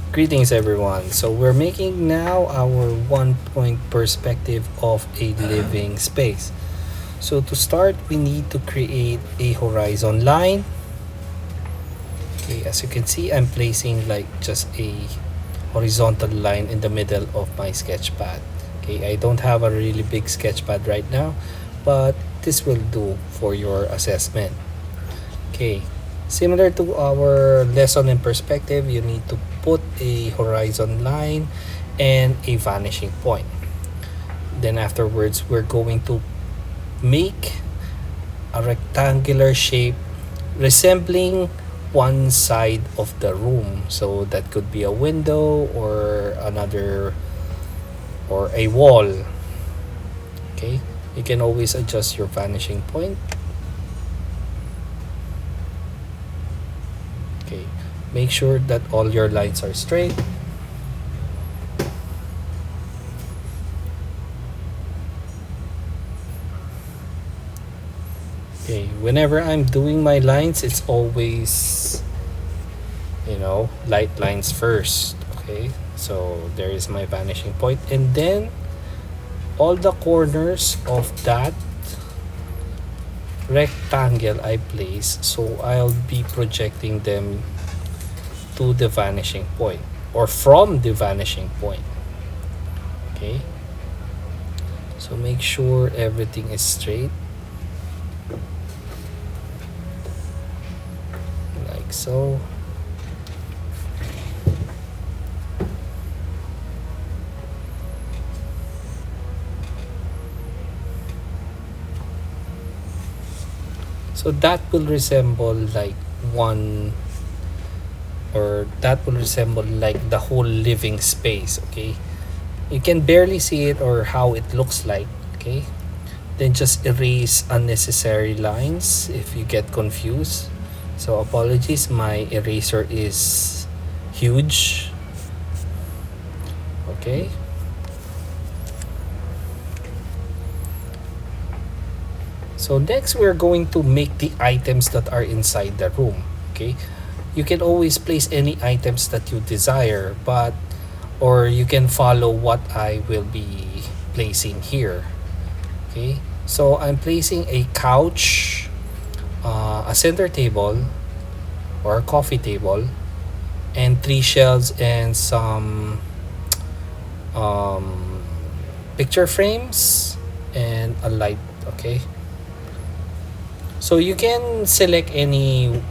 Greetings everyone. So we're making now our 1 point perspective of a living space. So to start, we need to create a horizon line. Okay, as you can see, I'm placing like just a horizontal line in the middle of my sketch pad. Okay, I don't have a really big sketch pad right now, but this will do for your assessment. Okay, similar to our lesson in perspective, you need to put a horizon line and a vanishing point. Then afterwards, we're going to make a rectangular shape resembling one side of the room. So that could be a window or another or a wall. Okay, you can always adjust your vanishing point. Okay, make sure that all your lines are straight. Okay, whenever I'm doing my lines, it's always, light lines first. Okay, so there is my vanishing point, and then all the corners of that rectangle I place, so I'll be projecting them to the vanishing point or from the vanishing point. Okay, so make sure everything is straight like so. So that will resemble like one, or that will resemble like the whole living space. Okay, you can barely see it or how it looks like. Okay, then just erase unnecessary lines if you get confused. So apologies, my eraser is huge. Okay, so next we're going to make the items that are inside the room. Okay, you can always place any items that you desire, but or you can follow what I will be placing here. Okay, so I'm placing a couch, a center table or a coffee table, and three shelves and some um, picture frames and a light. Okay, so you can select any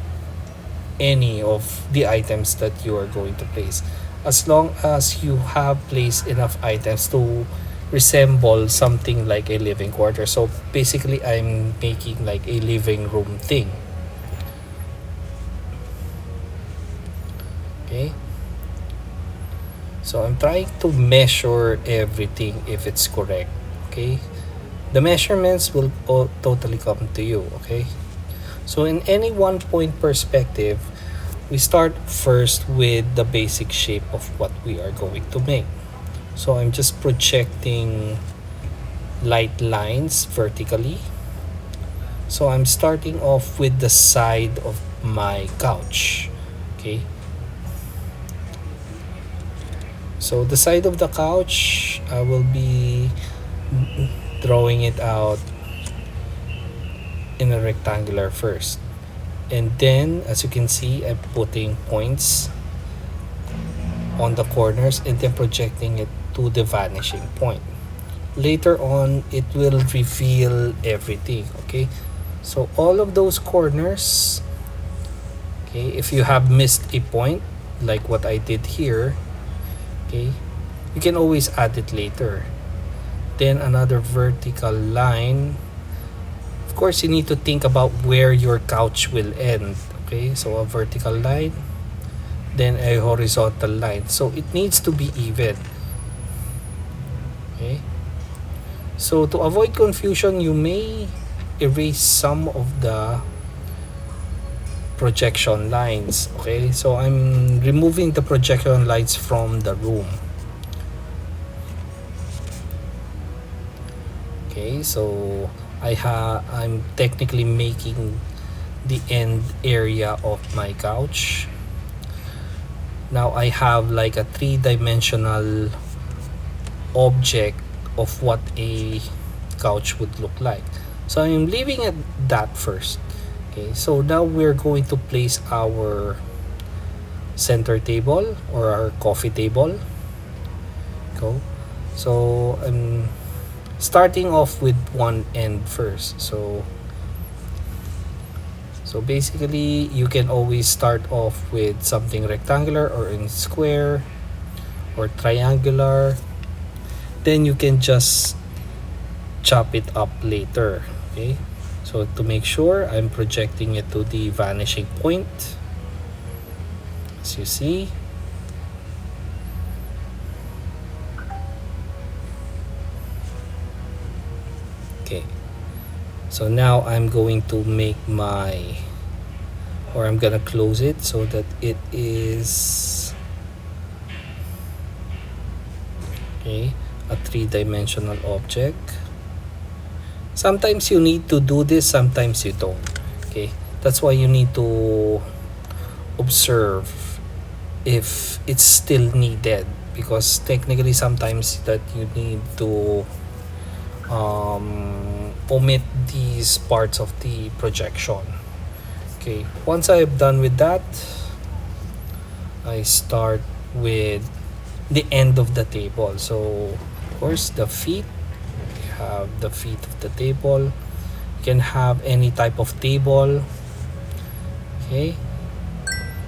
of the items that you are going to place, as long as you have placed enough items to resemble something like a living quarter. So basically I'm making like a living room thing. Okay, so I'm trying to measure everything if it's correct. Okay, the measurements will totally come to you. Okay, so in any 1 point perspective, we start first with the basic shape of what we are going to make. So I'm just projecting light lines vertically. So I'm starting off with the side of my couch. Okay, so the side of the couch, I will be drawing it out in a rectangular first, and then as you can see, I'm putting points on the corners and then projecting it to the vanishing point. Later on, it will reveal everything. Okay, so all of those corners, okay, if you have missed a point like what I did here, okay, you can always add it later. Then another vertical line. Of course, you need to think about where your couch will end. Okay, so a vertical line, then a horizontal line, so it needs to be even. Okay, so to avoid confusion, you may erase some of the projection lines. Okay, so I'm removing the projection lines from the room. Okay, so I'm technically making the end area of my couch. now I have like a three-dimensional object of what a couch would look like. So I'm leaving at that first. Okay, so now we're going to place our center table or our coffee table. Go. So I'm starting off with one end first. So basically you can always start off with something rectangular or in square or triangular. Then you can just chop it up later. Okay, so to make sure, I'm projecting it to the vanishing point, as you see. Okay, so now I'm going to make I'm gonna close it so that it is okay, a three-dimensional object. Sometimes you need to do this, sometimes you don't. Okay, that's why you need to observe if it's still needed, because technically sometimes that you need to omit these parts of the projection. Okay, once I've done with that, I start with the end of the table. So of course the feet, you have the feet of the table. You can have any type of table. Okay,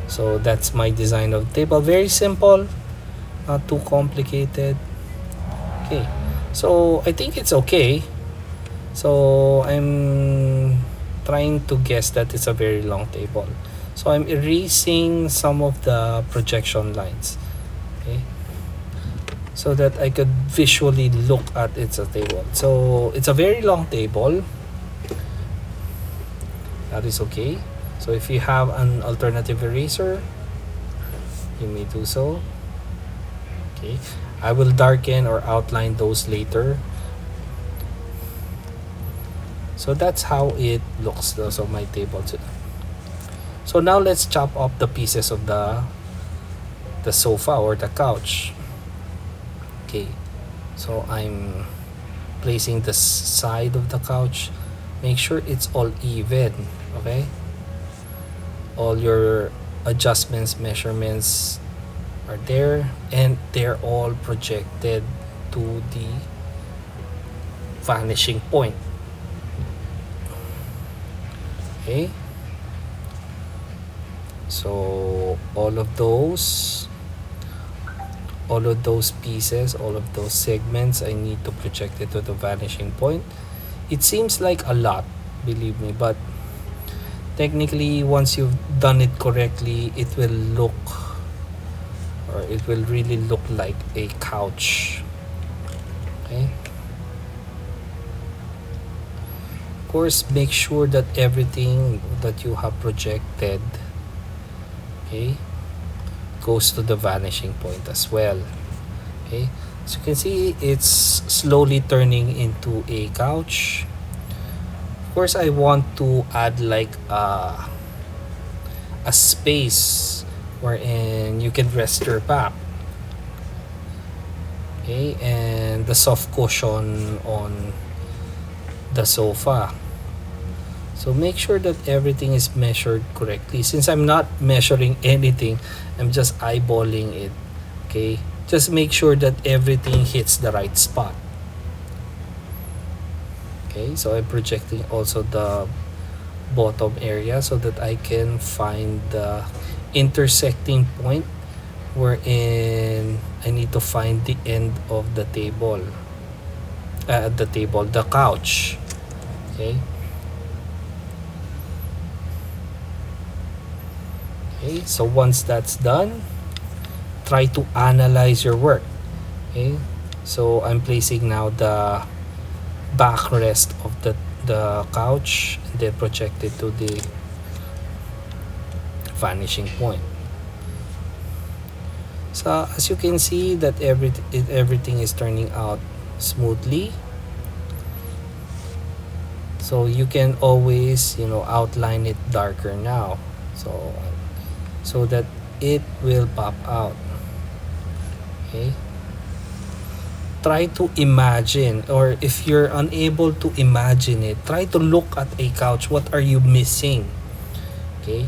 so that's my design of the table. Very simple, not too complicated. Okay, so I think it's okay. So I'm trying to guess that it's a very long table. So I'm erasing some of the projection lines. Okay, so that I could visually look at it's a table. So it's a very long table. That is okay. So if you have an alternative eraser, you may do so. Okay, I will darken or outline those later. So that's how it looks, so my table. So now let's chop up the pieces of the sofa or the couch. Okay, so I'm placing the side of the couch. Make sure it's all even. Okay, all your adjustments, measurements are there, and they're all projected to the vanishing point. Okay, so all of those pieces, all of those segments, I need to project it to the vanishing point. It seems like a lot, believe me, but technically once you've done it correctly, it will really look like a couch. Okay, of course, make sure that everything that you have projected, okay, goes to the vanishing point as well. Okay, so you can see it's slowly turning into a couch. Of course, I want to add like a space wherein you can rest your back. Okay, and the soft cushion on the sofa. So make sure that everything is measured correctly. Since I'm not measuring anything, I'm just eyeballing it. Okay, just make sure that everything hits the right spot. Okay, so I'm projecting also the bottom area so that I can find the intersecting point wherein I need to find the end of the table, the couch. Okay, okay, so once that's done, try to analyze your work. Okay, so I'm placing now the backrest of the couch, and then project it to the vanishing point. So as you can see that everything is turning out smoothly. So you can always outline it darker now, so that it will pop out. Okay, try to imagine, or if you're unable to imagine it, try to look at a couch. What are you missing? Okay,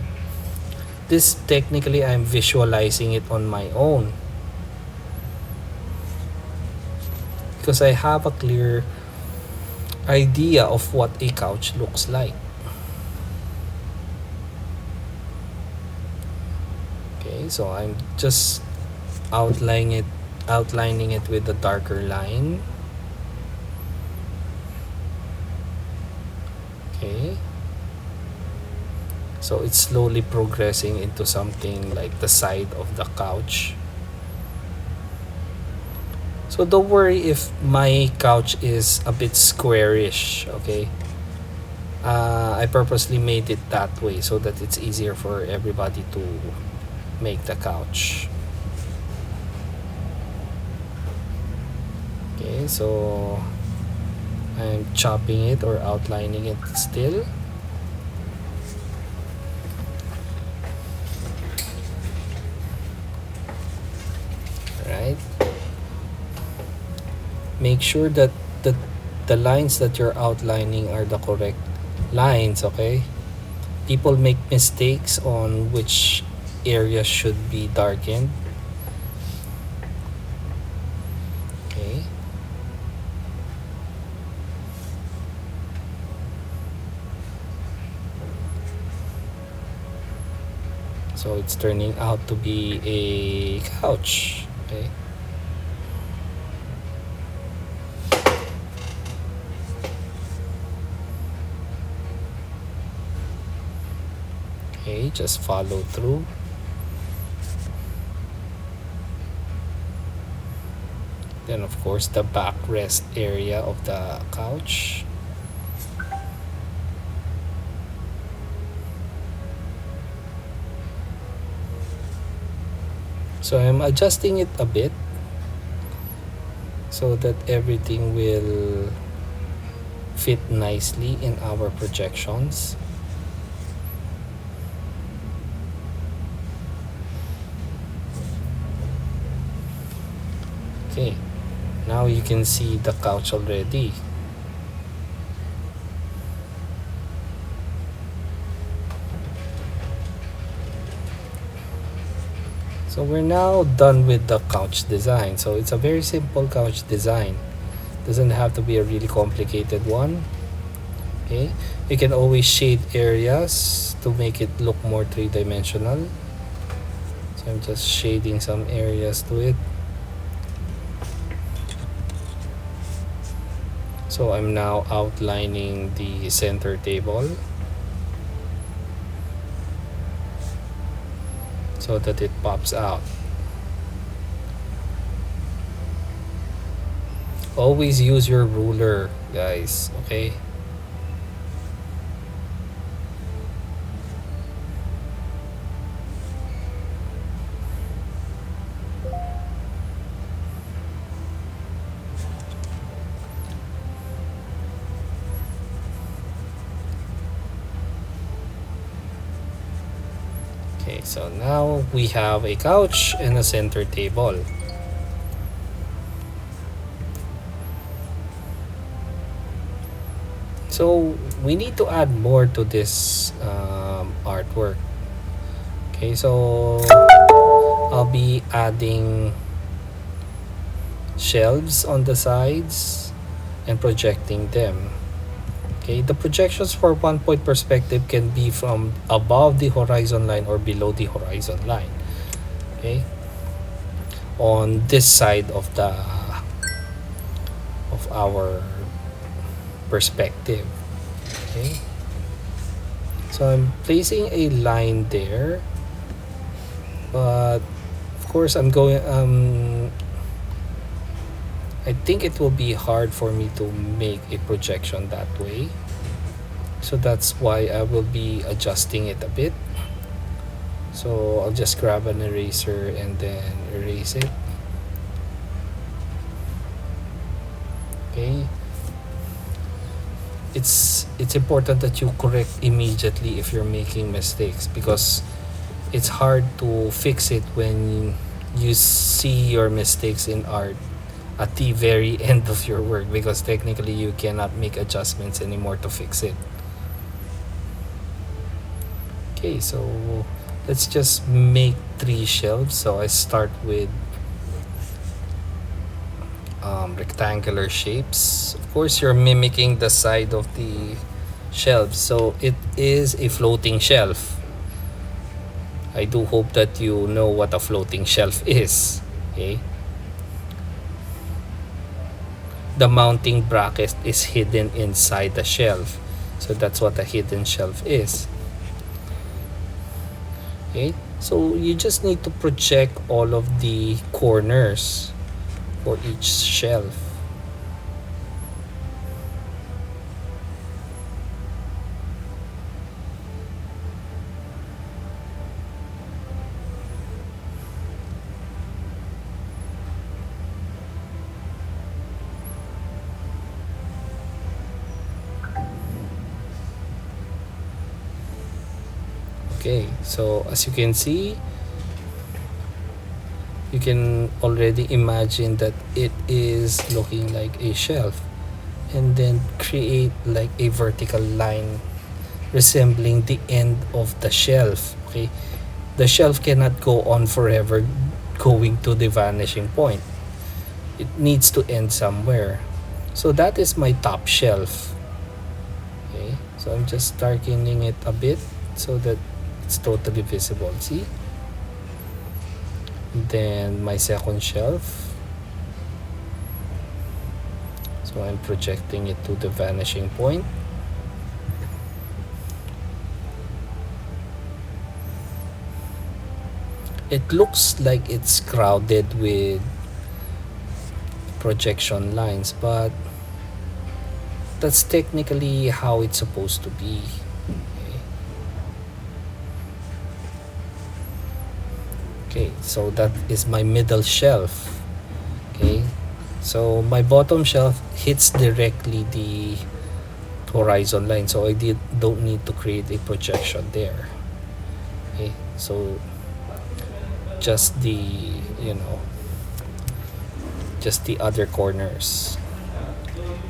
this technically I'm visualizing it on my own because I have a clear idea of what a couch looks like. Okay, so I'm just outlining it with a darker line. Okay, so it's slowly progressing into something like the side of the couch. So don't worry if my couch is a bit squarish. Okay, I purposely made it that way so that it's easier for everybody to make the couch. Okay, so I'm chopping it or outlining it still. Right, make sure that the lines that you're outlining are the correct lines. Okay, people make mistakes on which areas should be darkened. Okay, so it's turning out to be a couch. Okay, okay, just follow through. Then of course the backrest area of the couch. So I'm adjusting it a bit so that everything will fit nicely in our projections. Okay, now you can see the couch already. So we're now done with the couch design. So it's a very simple couch design. Doesn't have to be a really complicated one. Okay, you can always shade areas to make it look more three-dimensional. So I'm just shading some areas to it. So I'm now outlining the center table so that it pops out. Always use your ruler, guys, okay? Okay, so now we have a couch and a center table. So we need to add more to this artwork. Okay, so I'll be adding shelves on the sides and projecting them. Okay, the projections for 1 point perspective can be from above the horizon line or below the horizon line. Okay, on this side of our perspective. Okay, so I'm placing a line there, but of course I'm going I think it will be hard for me to make a projection that way. So that's why I will be adjusting it a bit. So I'll just grab an eraser and then erase it. Okay. It's important that you correct immediately if you're making mistakes, because it's hard to fix it when you see your mistakes in art at the very end of your work, because technically you cannot make adjustments anymore to fix it. Okay, so let's just make 3 shelves. So I start with rectangular shapes. Of course, you're mimicking the side of the shelf, so it is a floating shelf. I do hope that you know what a floating shelf is. Okay, the mounting bracket is hidden inside the shelf, so that's what a hidden shelf is. Okay, so you just need to project all of the corners for each shelf. Okay, so as you can see, you can already imagine that it is looking like a shelf, and then create like a vertical line resembling the end of the shelf. Okay, the shelf cannot go on forever going to the vanishing point. It needs to end somewhere. So that is my top shelf. Okay, so I'm just darkening it a bit so that it's totally visible. See? Then my second shelf. So I'm projecting it to the vanishing point. It looks like it's crowded with projection lines, but that's technically how it's supposed to be. Okay, so that is my middle shelf. Okay, so my bottom shelf hits directly the horizon line, so I don't need to create a projection there. Okay, so just the, you know, just the other corners.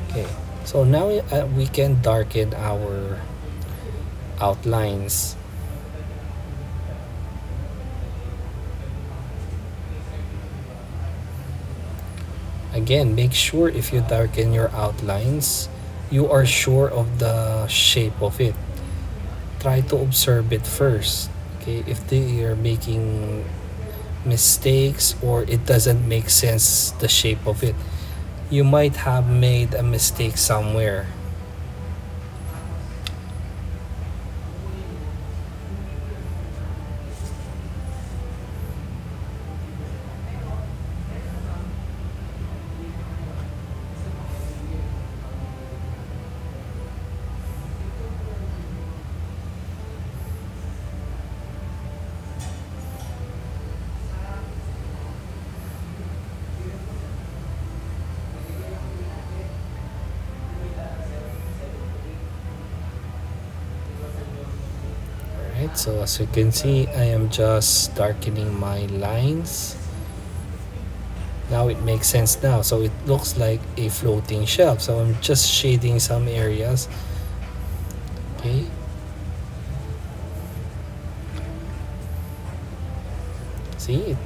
Okay, so now we can darken our outlines. Again, make sure if you darken your outlines, you are sure of the shape of it. Try to observe it first. Okay, if you're making mistakes or it doesn't make sense, the shape of it, you might have made a mistake somewhere. Alright, so as you can see, I am just darkening my lines. Now it makes sense now. So it looks like a floating shelf. So I'm just shading some areas. Okay. See,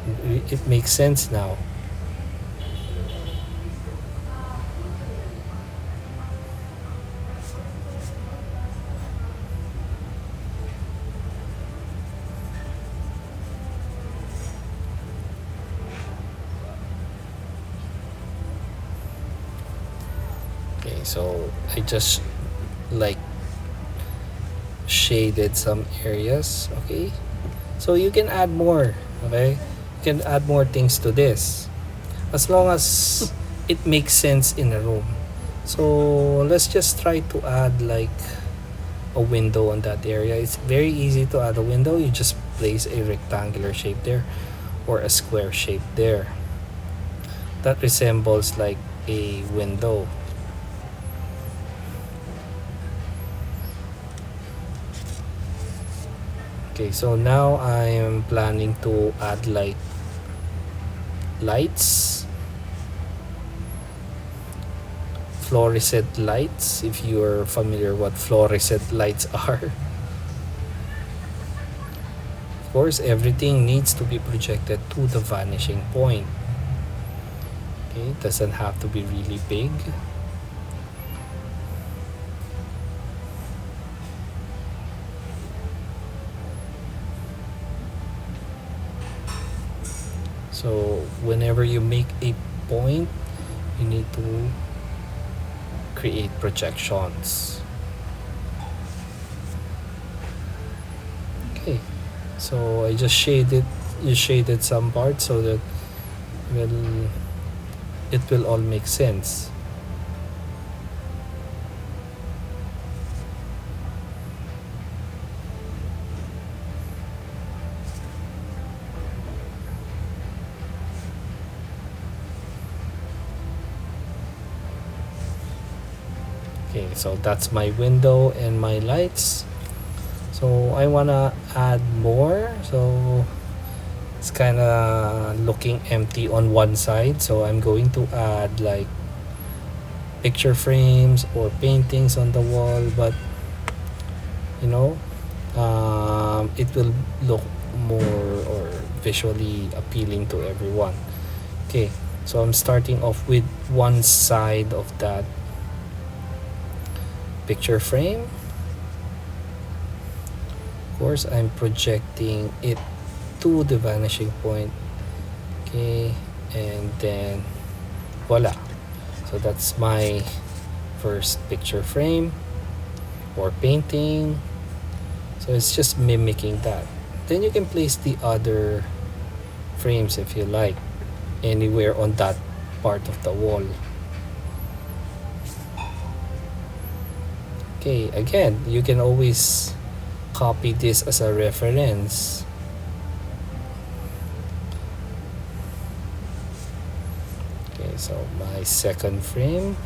it makes sense now. Okay, so I just like shaded some areas. Okay, so you can add more. Okay, you can add more things to this as long as it makes sense in a room. So let's just try to add like a window on that area. It's very easy to add a window. You just place a rectangular shape there or a square shape there that resembles like a window. Okay, so now I am planning to add like lights, fluorescent lights, if you are familiar what fluorescent lights are. Of course, everything needs to be projected to the vanishing point. Okay, it doesn't have to be really big. So whenever you make a point, you need to create projections. Okay, so I just shaded some parts so that will it will all make sense. Okay, so that's my window and my lights. So I wanna add more, so it's kind of looking empty on one side, so I'm going to add like picture frames or paintings on the wall, but you know, it will look more or visually appealing to everyone. Okay, so I'm starting off with one side of that picture frame. Of course, I'm projecting it to the vanishing point. Okay, and then voila. So that's my first picture frame or painting. So it's just mimicking that. Then you can place the other frames if you like anywhere on that part of the wall. Okay, again, you can always copy this as a reference. Okay, so my second frame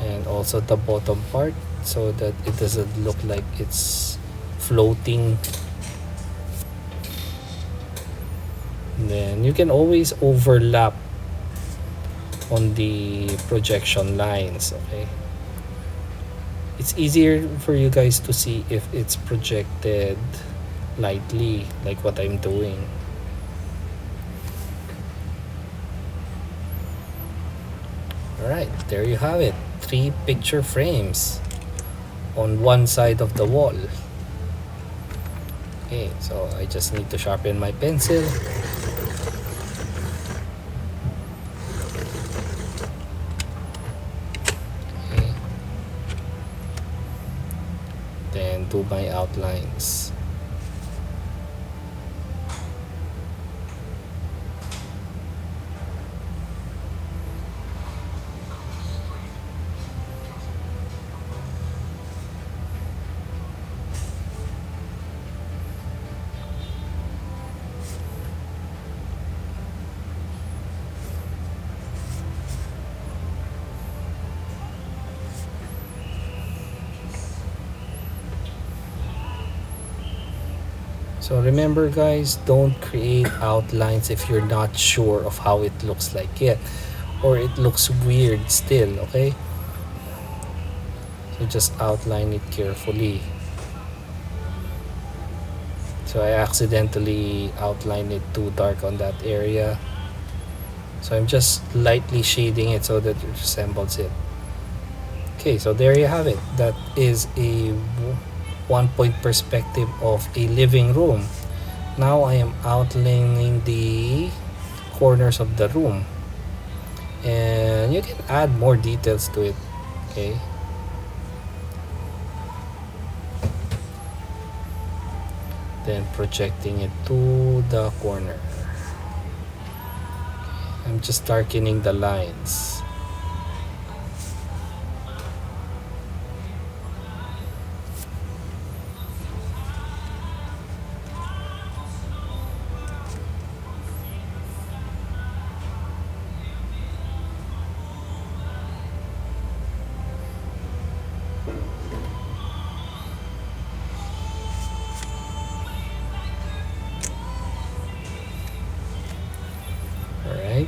and also the bottom part so that it doesn't look like it's floating. And then you can always overlap on the projection lines. Okay, it's easier for you guys to see if it's projected lightly like what I'm doing. Alright, there you have it. 3 picture frames on one side of the wall. Okay, so I just need to sharpen my pencil. Okay. Then do my outlines. So remember guys, don't create outlines if you're not sure of how it looks like yet, or it looks weird still, okay? So just outline it carefully. So I accidentally outlined it too dark on that area. So I'm just lightly shading it so that it resembles it. Okay, so there you have it. That is a 1-point perspective of a living room. Now I am outlining the corners of the room, and you can add more details to it. Okay, then projecting it to the corner. I'm just darkening the lines.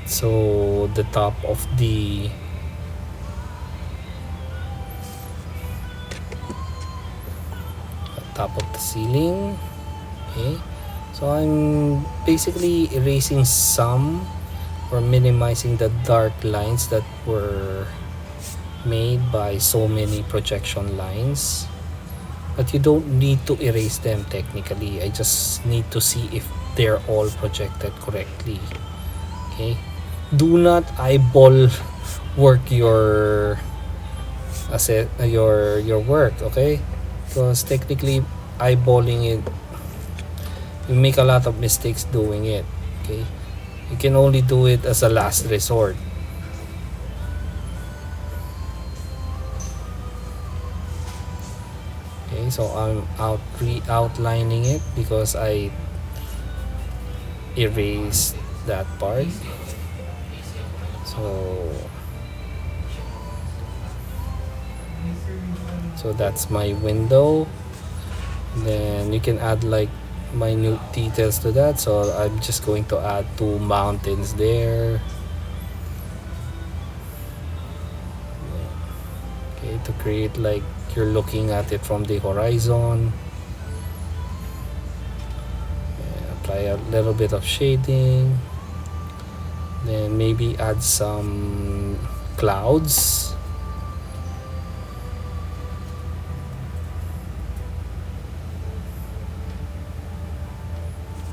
So the top of the ceiling. Okay, so I'm basically erasing some or minimizing the dark lines that were made by so many projection lines, but you don't need to erase them technically. I just need to see if they're all projected correctly. Okay, do not eyeball work your your work, okay? Because technically eyeballing it, you make a lot of mistakes doing it. Okay, you can only do it as a last resort. Okay, so I'm outlining it because I erased that part. So that's my window. Then you can add like minute details to that, so I'm just going to add two mountains there. Okay, to create like you're looking at it from the horizon. Apply a little bit of shading, then maybe add some clouds.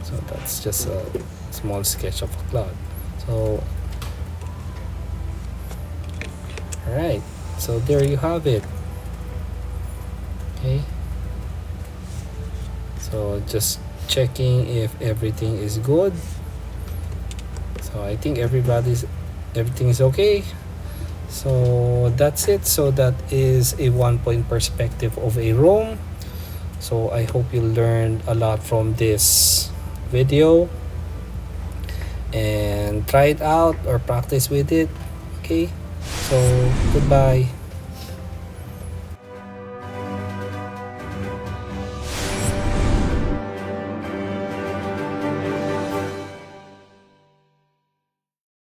So that's just a small sketch of a cloud. So all right, so there you have it. Okay, so just checking if everything is good. So I think everything is okay. So that's it. So that is a 1 point perspective of a room. So I hope you learned a lot from this video, and try it out or practice with it. Okay, so goodbye.